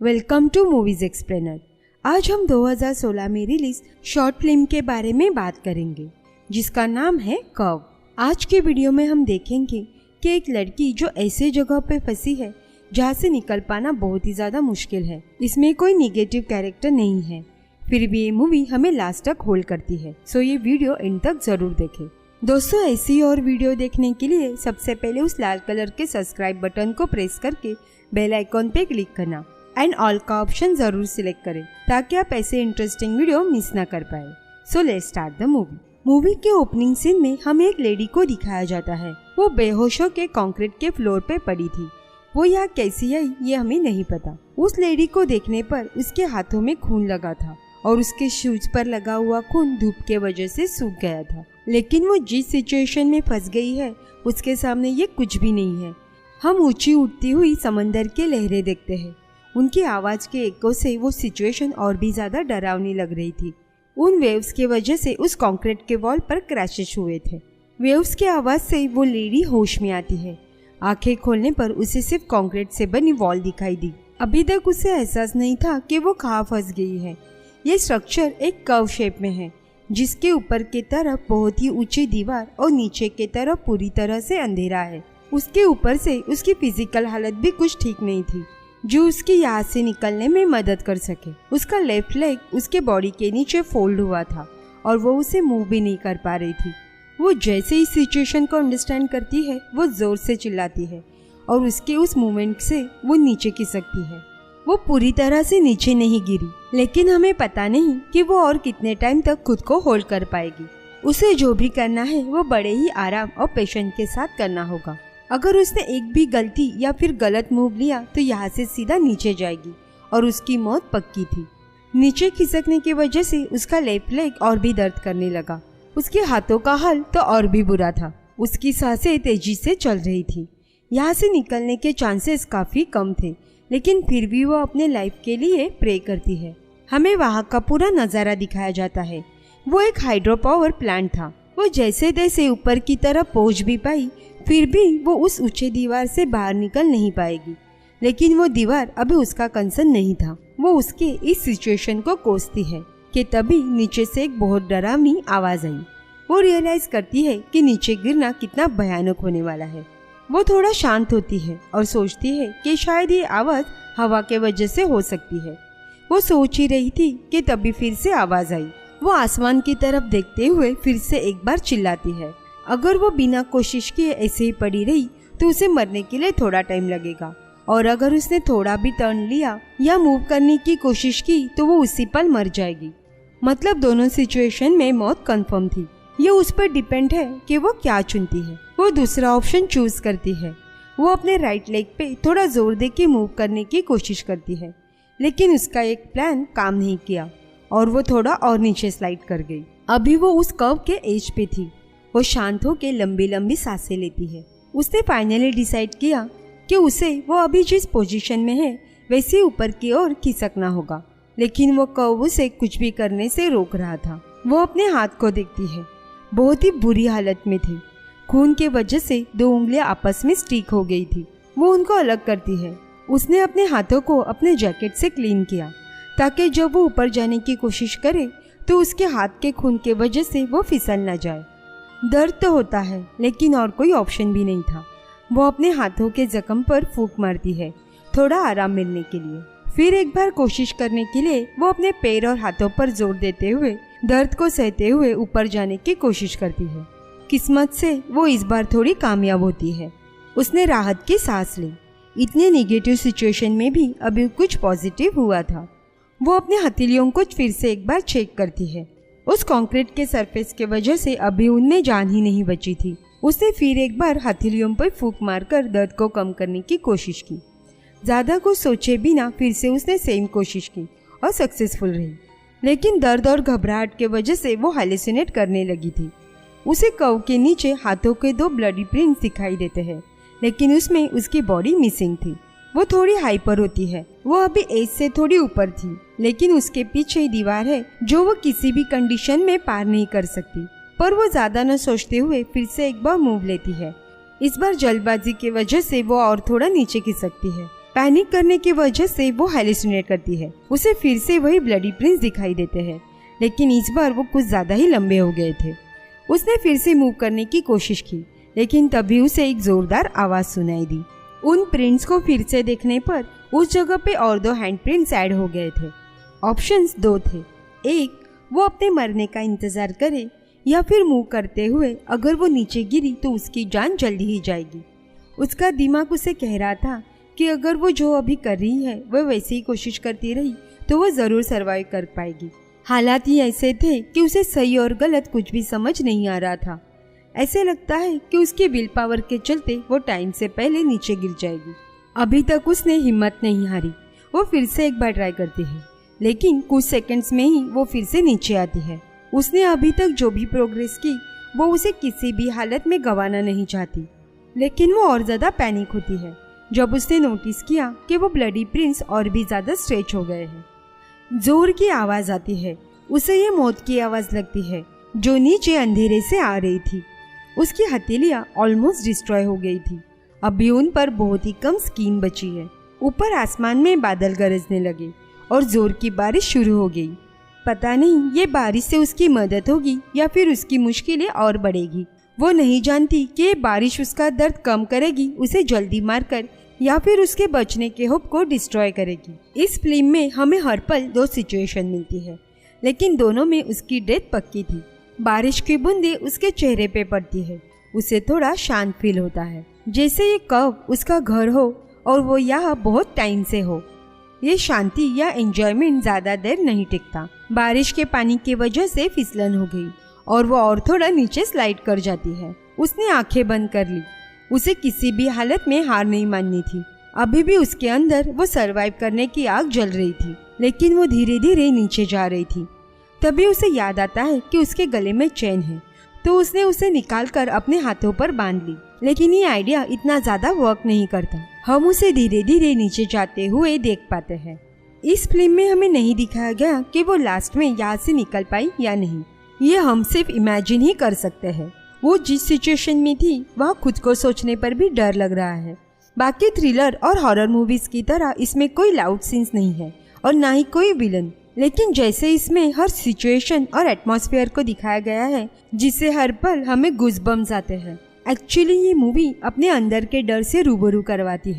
Welcome to movies explainer. आज हम 2016 में रिलीज शॉर्ट फिल्म के बारे में बात करेंगे जिसका नाम है कर्व। आज के वीडियो में हम देखेंगे कि एक लड़की जो ऐसे जगह पे फंसी है जहाँ से निकल पाना बहुत ही ज़्यादा मुश्किल है। इसमें कोई निगेटिव कैरेक्टर नहीं है, फिर भी ये मूवी हमें लास्ट तक होल्ड करती है। सो ये वीडियो एंड तक जरूर देखें। दोस्तों, ऐसी और वीडियो देखने के लिए सबसे पहले उस लाल कलर के सब्सक्राइब बटन को प्रेस करके बेल आइकॉन पे क्लिक करना एंड ऑल का ऑप्शन जरूर सिलेक्ट करें ताकि आप ऐसे इंटरेस्टिंग वीडियो मिस ना कर पाए। So let's start the movie. Movie के ओपनिंग सीन में हमें एक लेडी को दिखाया जाता है। वो बेहोश होकर कंक्रीट के फ्लोर पे पड़ी थी। वो यहाँ कैसी आई ये हमें नहीं पता। उस लेडी को देखने पर उसके हाथों में खून लगा था और उसके शूज पर लगा हुआ खून धूप के वजह से सूख गया था। लेकिन वो जिस सिचुएशन में फंस गई है उसके सामने ये कुछ भी नहीं है। हम ऊंची उठती हुई समंदर की लहरें देखते हैं। उनकी आवाज के एको से वो सिचुएशन और भी ज्यादा डरावनी लग रही थी। उन वेव्स के वजह से उस कंक्रीट के वॉल पर क्रैशेस हुए थे। वेव्स की आवाज से वो लेडी होश में आती है। आंखें खोलने पर उसे सिर्फ कंक्रीट से बनी वॉल दिखाई दी। अभी तक उसे एहसास नहीं था कि वो कहाँ फंस गई है। ये स्ट्रक्चर एक कर्व शेप में है जिसके ऊपर की तरफ बहुत ही ऊंची दीवार और नीचे की तरफ पूरी तरह से अंधेरा है। उसके ऊपर से उसकी फिजिकल हालत भी कुछ ठीक नहीं थी जो उसकी यहाँ से निकलने में मदद कर सके। उसका लेफ्ट लेग उसके बॉडी के नीचे फोल्ड हुआ था और वो उसे मूव भी नहीं कर पा रही थी। वो जैसे ही सिचुएशन को अंडरस्टैंड करती है वो जोर से चिल्लाती है और उसके उस मूवमेंट से वो नीचे खिसकती है। वो पूरी तरह से नीचे नहीं गिरी, लेकिन हमें पता नहीं कि वो और कितने टाइम तक खुद को होल्ड कर पाएगी। उसे जो भी करना है वो बड़े ही आराम और पेशेंस के साथ करना होगा। अगर उसने एक भी गलती या फिर गलत मूव लिया तो यहाँ से सीधा नीचे जाएगी और उसकी मौत पक्की थी। नीचे खिसकने की वजह से उसका लेफ्ट लेग और भी दर्द करने लगा। उसके हाथों का हाल तो और भी बुरा था। उसकी सांसें तेजी से चल रही थी। यहाँ से निकलने के चांसेस काफी कम थे, लेकिन फिर भी वो अपने लाइफ के लिए प्रे करती है। हमें वहाँ का पूरा नज़ारा दिखाया जाता है। वो एक हाइड्रो पावर प्लांट था। वो जैसे तैसे ऊपर की तरफ पहुँच भी पाई, फिर भी वो उस ऊंचे दीवार से बाहर निकल नहीं पाएगी। लेकिन वो दीवार अभी उसका कंसर्न नहीं था। वो उसके इस सिचुएशन को कोसती है कि तभी नीचे से एक बहुत डरावनी आवाज आई। वो रियलाइज करती है कि नीचे गिरना कितना भयानक होने वाला है। वो थोड़ा शांत होती है और सोचती है कि शायद ये आवाज हवा के वजह से हो सकती है। वो सोच ही रही थी कि तभी फिर से आवाज आई। वो आसमान की तरफ देखते हुए फिर से एक बार चिल्लाती है। अगर वो बिना कोशिश किए ऐसे ही पड़ी रही तो उसे मरने के लिए थोड़ा टाइम लगेगा, और अगर उसने थोड़ा भी टर्न लिया या मूव करने की कोशिश की तो वो उसी पल मर जाएगी। मतलब दोनों सिचुएशन में मौत कंफर्म थी। ये उस पर डिपेंड है कि वो क्या चुनती है। वो दूसरा ऑप्शन चूज करती है। वो अपने राइट लेग पे थोड़ा जोर दे के मूव करने की कोशिश करती है, लेकिन उसका एक प्लान काम नहीं किया और वो थोड़ा और नीचे स्लाइड कर गई। अभी वो उस कर्व के एज पे थी। वो शांत होकर लंबी लंबी सांसें लेती है। उसने फाइनली डिसाइड किया कि उसे वो अभी जिस पोजीशन में है वैसे ऊपर की ओर खिसकना होगा, लेकिन वो कर्व उसे कुछ भी करने से रोक रहा था। वो अपने हाथ को देखती है। बहुत ही बुरी हालत में थे। खून के वजह से 2 उंगलियां आपस में स्टिक हो गई थी। वो उनको अलग करती है। उसने अपने हाथों को अपने जैकेट से क्लीन किया ताकि जब वो ऊपर जाने की कोशिश करे तो उसके हाथ के खून के वजह से वो फिसल न जाए। दर्द तो होता है, लेकिन और कोई ऑप्शन भी नहीं था। वो अपने हाथों के जख्म पर फूंक मारती है थोड़ा आराम मिलने के लिए। फिर एक बार कोशिश करने के लिए वो अपने पैर और हाथों पर जोर देते हुए दर्द को सहते हुए ऊपर जाने की कोशिश करती है। किस्मत से वो इस बार थोड़ी कामयाब होती है। उसने राहत की सांस ली। इतने निगेटिव सिचुएशन में भी अभी कुछ पॉजिटिव हुआ था। वो अपने हथेलियों को फिर से एक बार चेक करती है। उस कंक्रीट के सरफेस के वजह से अभी उनमें जान ही नहीं बची थी। उसने फिर एक बार हथेलियों पर फूंक मारकर दर्द को कम करने की कोशिश की। ज्यादा कुछ सोचे बिना फिर से उसने सेम कोशिश की और सक्सेसफुल रही, लेकिन दर्द और घबराहट के वजह से वो हैलुसिनेट करने लगी थी। उसे कर्व के नीचे हाथों के 2 ब्लडी प्रिंट्स दिखाई देते हैं, लेकिन उसमें उसकी बॉडी मिसिंग थी। वो थोड़ी हाइपर होती है। वो अभी एज से थोड़ी ऊपर थी, लेकिन उसके पीछे दीवार है जो वो किसी भी कंडीशन में पार नहीं कर सकती। पर वो ज्यादा न सोचते हुए फिर से एक बार मूव लेती है। इस बार जल्दबाजी की वजह से वो और थोड़ा नीचे खिसकती है। पैनिक करने की वजह से वो हेलुसिनेट करती है। उसे फिर से वही ब्लडी प्रिंस दिखाई देते हैं, लेकिन इस बार वो कुछ ज्यादा ही लंबे हो गए थे। उसने फिर से मूव करने की कोशिश की, लेकिन तभी उसे एक जोरदार आवाज सुनाई दी। उन प्रिंट्स को फिर से देखने पर उस जगह पे और 2 हैंड प्रिंट्स ऐड हो गए थे। ऑप्शंस 2 थे। एक, वो अपने मरने का इंतजार करे, या फिर मूव करते हुए अगर वो नीचे गिरी तो उसकी जान जल्दी ही जाएगी। उसका दिमाग उसे कह रहा था कि अगर वो जो अभी कर रही है वह वैसे ही कोशिश करती रही तो वो जरूर सरवाइव कर पाएगी। हालात ही ऐसे थे कि उसे सही और गलत कुछ भी समझ नहीं आ रहा था। ऐसे लगता है कि उसके विल पावर के चलते वो टाइम से पहले नीचे गिर जाएगी। अभी तक उसने हिम्मत नहीं हारी। वो फिर से एक बार ट्राई करती है, लेकिन कुछ सेकंड्स में ही वो फिर से नीचे आती है। उसने अभी तक जो भी प्रोग्रेस की वो उसे किसी भी हालत में गंवाना नहीं चाहती, लेकिन वो और ज्यादा पैनिक होती है जब उसने नोटिस किया कि वो ब्लडी प्रिंस और भी ज्यादा स्ट्रेच हो गए हैं। जोर की आवाज आती है। उसे ये मौत की आवाज लगती है जो नीचे अंधेरे से आ रही थी। उसकी हथेलियां ऑलमोस्ट डिस्ट्रॉय हो गई थी। अभी उन पर बहुत ही कम स्किन बची है। ऊपर आसमान में बादल गरजने लगे और जोर की बारिश शुरू हो गई। पता नहीं ये बारिश से उसकी मदद होगी या फिर उसकी मुश्किलें और बढ़ेगी। वो नहीं जानती कि ये बारिश उसका दर्द कम करेगी, उसे जल्दी मारकर, या फिर उसके बचने के होप को डिस्ट्रॉय करेगी। इस फिल्म में हमें हर पल 2 सिचुएशन मिलती है, लेकिन दोनों में उसकी डेथ पक्की थी। बारिश की बूंदें उसके चेहरे पे पड़ती है। उसे थोड़ा शांत फील होता है, जैसे ये कव उसका घर हो और वो यहाँ बहुत टाइम से हो। ये शांति या एंजॉयमेंट ज्यादा देर नहीं टिकता। बारिश के पानी की वजह से फिसलन हो गई और वो और थोड़ा नीचे स्लाइड कर जाती है। उसने आंखें बंद कर ली। उसे किसी भी हालत में हार नहीं माननी थी। अभी भी उसके अंदर वो सरवाइव करने की आग जल रही थी, लेकिन वो धीरे धीरे नीचे जा रही थी। तभी उसे याद आता है कि उसके गले में चेन है, तो उसने उसे निकालकर अपने हाथों पर बांध ली। लेकिन ये आइडिया इतना ज्यादा वर्क नहीं करता। हम उसे धीरे धीरे नीचे जाते हुए देख पाते हैं। इस फिल्म में हमें नहीं दिखाया गया कि वो लास्ट में यहाँ से निकल पाई या नहीं। ये हम सिर्फ इमेजिन ही कर सकते हैं। वो जिस सिचुएशन में थी वहाँ खुद को सोचने पर भी डर लग रहा है। बाकी थ्रिलर और हॉरर मूवीज की तरह इसमें कोई लाउड सीन्स नहीं है और ना ही कोई विलन, लेकिन जैसे इसमें हर सिचुएशन और एटमॉस्फेयर को दिखाया गया है जिससे हर पल हमें गूज़बम्स आते हैं। एक्चुअली ये मूवी अपने अंदर के डर से रूबरू करवाती है।